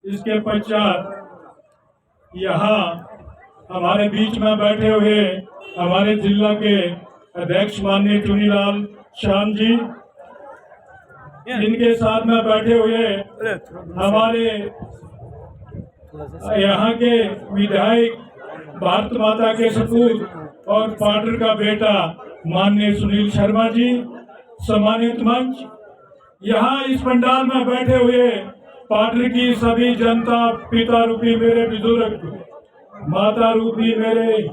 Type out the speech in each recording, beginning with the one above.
इसके पश्चात यहाँ हमारे बीच में बैठे हुए हमारे जिला के अध्यक्ष माननीय चुनीलाल श्याम जी, इनके साथ में बैठे हुए हमारे यहाँ के विधायक, भारत माता के सपूत और पाटर का बेटा माननीय सुनील शर्मा जी, सम्मानित मंच, यहाँ इस पंडाल में बैठे हुए पाटर की सभी जनता, पिता रूपी मेरे बुजुर्ग, माता रूपी मेरे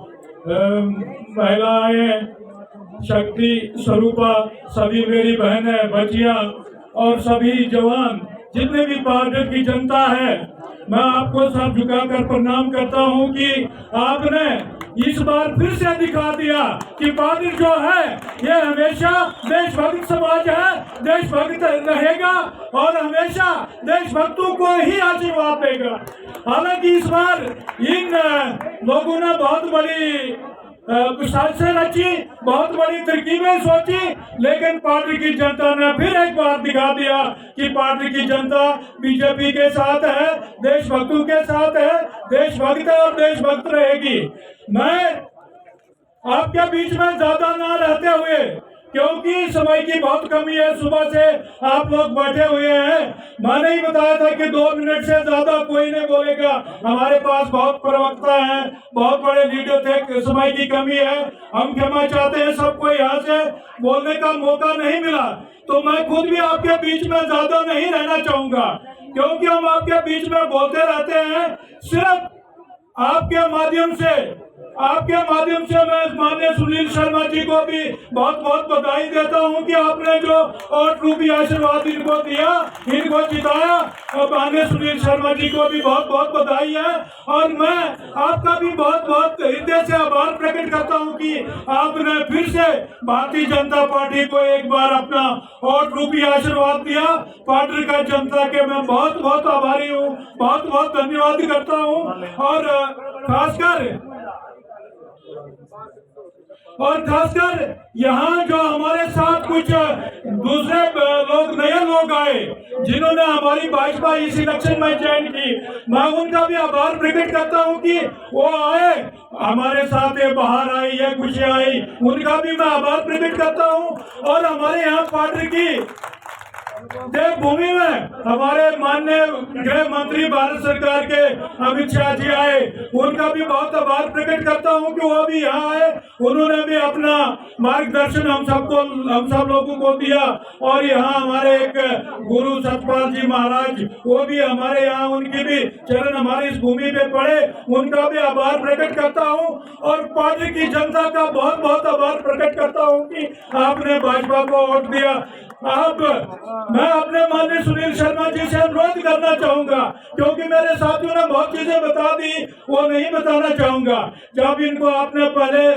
महिलाएं, शक्ति स्वरूपा सभी मेरी बहनें, बच्चियां और सभी जवान, जितने भी पार्टी की जनता है, मैं आपको सब झुकाकर प्रणाम करता हूं कि आपने इस बार फिर से दिखा दिया कि पार्टी जो है ये हमेशा देशभक्त समाज है, देशभक्त रहेगा और हमेशा देशभक्तों को ही आशीर्वाद देगा। हालांकि इस बार इन लोगों ने बहुत बड़ी साजिशें रची, बहुत बड़ी तरकीबें सोची, लेकिन पार्टी की जनता ने फिर एक बार दिखा दिया कि पार्टी की जनता बीजेपी के साथ है, देशभक्तों के साथ है, देशभक्त और देशभक्त रहेगी। मैं आपके बीच में ज्यादा ना रहते हुए, क्योंकि समय की बहुत कमी है, सुबह से आप लोग बैठे हुए हैं, मैंने ही बताया था कि 2 मिनट से ज्यादा कोई नहीं बोलेगा। हमारे पास बहुत प्रवक्ता हैं, बहुत बड़े लीडर थे, समय की कमी है, हम क्षमा चाहते हैं, सबको यहाँ से बोलने का मौका नहीं मिला, तो मैं खुद भी आपके बीच में ज्यादा नहीं रहना चाहूंगा, क्योंकि हम आपके बीच में बोलते रहते हैं। सिर्फ आपके माध्यम से मैं माननीय सुनील शर्मा जी को भी बहुत बहुत बधाई देता हूं कि आपने जो और रूपी आशीर्वाद इनको दिया, इनको जिताया, और माननीय सुनील शर्मा जी को भी बहुत बहुत बधाई है। और मैं आपका भी बहुत बहुत हृदय से आभार प्रकट करता हूं कि आपने फिर से भारतीय जनता पार्टी को एक बार अपना और रूपी आशीर्वाद दिया। पार्टी का जनता के मैं बहुत बहुत आभारी हूँ, बहुत बहुत धन्यवाद करता हूँ। और खासकर यहाँ जो हमारे साथ कुछ दूसरे लोग, नए लोग आए, जिन्होंने हमारी भाजपा इस इलेक्शन में ज्वाइन की, मैं उनका भी आभार प्रकट करता हूँ कि वो आए हमारे साथ, ये बाहर आई है, खुशियाँ आई, उनका भी मैं आभार प्रकट करता हूँ। और हमारे यहाँ पार्टी की देवभूमि में हमारे माननीय गृह मंत्री भारत सरकार के अमित शाह जी आए, उनका भी बहुत आभार प्रकट करता हूं कि वो भी यहाँ आए, उन्होंने भी अपना मार्गदर्शन हम सब लोगों को दिया। और यहाँ हमारे एक गुरु सतपाल जी महाराज, वो भी हमारे यहाँ, उनकी भी चरण हमारी इस भूमि पे पड़े, उनका भी आभार प्रकट करता हूँ। और पार्टी की जनता का बहुत बहुत आभार प्रकट करता हूँ कि आपने भाजपा को वोट दिया। अब मैं अपने माननीय सुनील शर्मा जी से अनुरोध करना चाहूंगा, क्योंकि मेरे साथियों ने बहुत चीजें बता दी, वो नहीं बताना चाहूंगा। जब इनको आपने पहले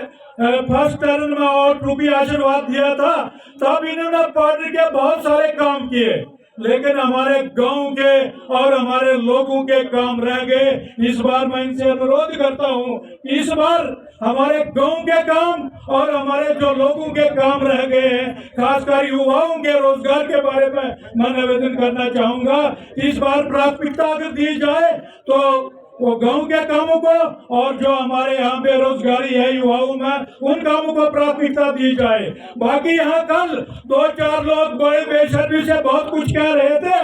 फर्स्ट टर्न में और रूपी आशीर्वाद दिया था, तब इन्होंने पार्टी के बहुत सारे काम किए, लेकिन हमारे गांव के और हमारे लोगों के काम रह गए। इस बार मैं इनसे अनुरोध करता हूं, इस बार हमारे गांव के काम और हमारे जो लोगों के काम रह गए हैं, खासकर युवाओं के रोजगार के बारे में मैं निवेदन करना चाहूंगा। इस बार प्राथमिकता अगर दी जाए तो वो गांव के कामों को, और जो हमारे यहाँ बेरोजगारी है युवाओं में, उन कामों को प्राथमिकता दी जाए। बाकी यहाँ कल 2-4 लोग बड़े बेशर्मी से बहुत कुछ कह रहे थे,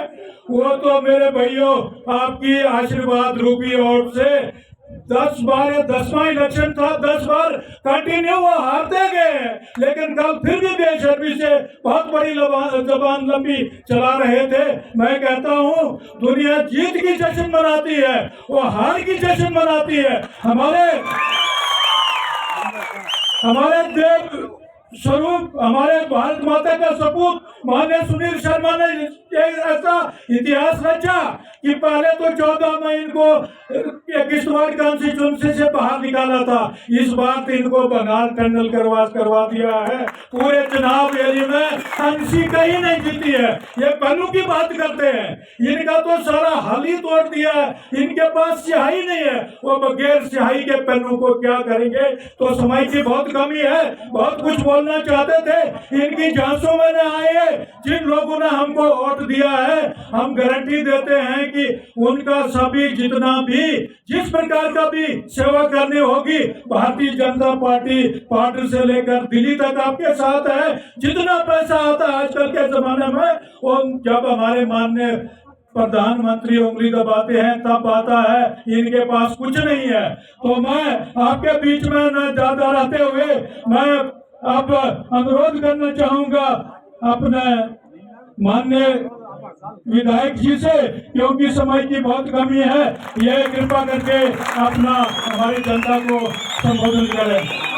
वो तो मेरे भाइयों आपकी आशीर्वाद रूपी वोट से 10 बार, 10वां इलेक्शन था, 10 बार कंटिन्यू वो हारते गए, लेकिन कल फिर भी बेशर्मी से बहुत बड़ी जबान लंबी चला रहे थे। मैं कहता हूँ दुनिया जीत की जश्न मनाती है, वो हार की जश्न मनाती है। हमारे देव स्वरूप, हमारे भारत माता का सपूत माननीय सुनील शर्मा ने ऐसा इतिहास रचा कि पहले तो 14 में इनको किश्तवाड़ कॉन्स्टिट्यूंसी से बाहर निकाला था, इस बार इनको बंगाल टनल करवा दिया है। पूरे चुनाव रैली में अंशी कहीं नहीं जीती है। ये पन्नू की बात करते हैं, इनका तो सारा हाल ही तोड़ दिया है, इनके पास स्याही नहीं है, वो बगैर स्याही के पन्नू को क्या करेंगे। तो समय की बहुत कमी है, बहुत कुछ बोलना चाहते थे, इनकी झांसों में न आए, जिन लोगों ने हमको वोट दिया है, हम गारंटी देते हैं कि उनका सभी जितना भी जिस प्रकार का भी सेवा करनी होगी, भारतीय जनता पार्टी पार्टी से लेकर दिल्ली तक आपके साथ है। जितना पैसा आता है आजकल के जमाने में, वो जब हमारे माननीय प्रधानमंत्री उंगली दबाते हैं तब आता है, इनके पास कुछ नहीं है। तो मैं आपके बीच में न ज्यादा रहते हुए मैं अब अनुरोध करना चाहूंगा अपने माननीय विधायक जी से, क्योंकि समय की बहुत कमी है, ये कृपा करके अपना हमारी जनता को संबोधन करें।